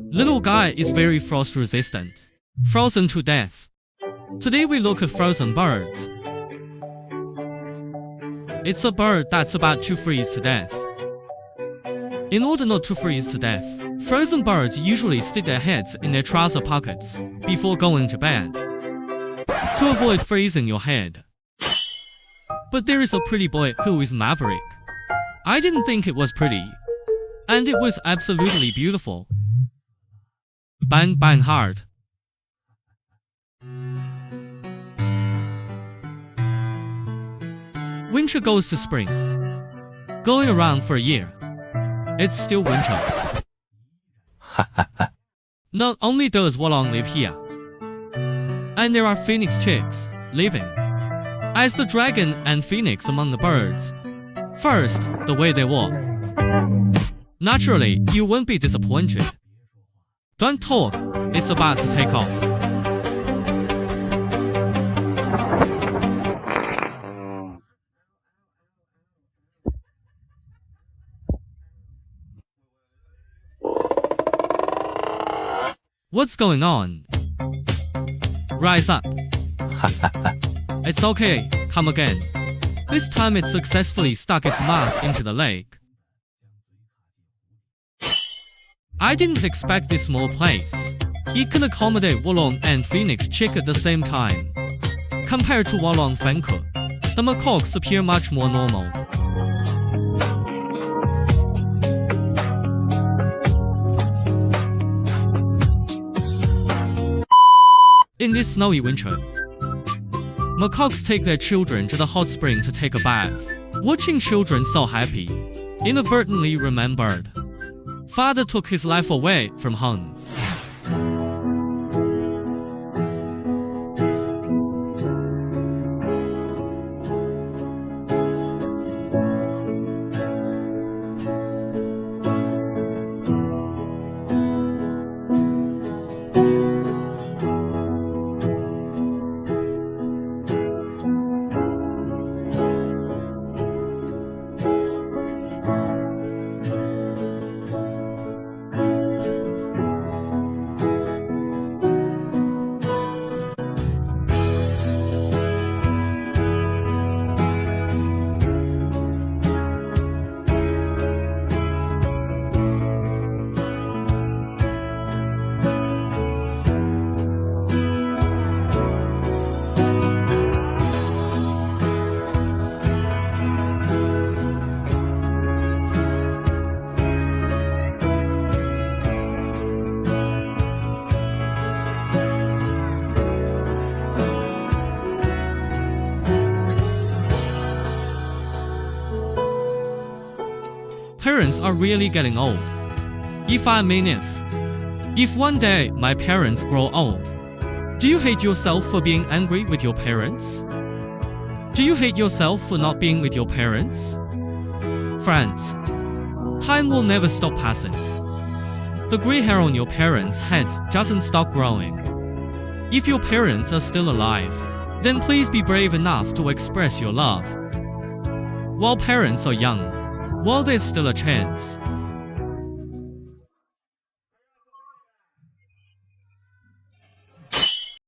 Little guy is very frost resistant. Frozen to death. Today we look at frozen birds. It's a bird that's about to freeze to death. In order not to freeze to death, frozen birds usually stick their heads in their trouser pockets before going to bed to avoid freezing your head. But there is a pretty boy who is Maverick. I didn't think it was pretty, and it was absolutely beautiful. Bang bang hard. Winter goes to spring, going around for a year. It's still winter. Not only does Wolong live here, and there are phoenix chicks living as the dragon and phoenix among the birds. First, the way they walk. Naturally, you won't be disappointed. Don't talk, it's about to take off. What's going on? Rise up. It's okay, come again. This time it successfully stuck its mouth into the lake. I didn't expect this small place. It can accommodate Wolong and Phoenix Chick at the same time. Compared to Wolong Fenke, the macaques appear much more normal. In this snowy winter, macaques take their children to the hot spring to take a bath. Watching children so happy, inadvertently remembered, father took his life away from home. Parents are really getting old. If one day my parents grow old, do you hate yourself for being angry with your parents? Do you hate yourself for not being with your parents? Friends, time will never stop passing. The gray hair on your parents' heads doesn't stop growing. If your parents are still alive, then please be brave enough to express your love. While parents are young, while there's still a chance,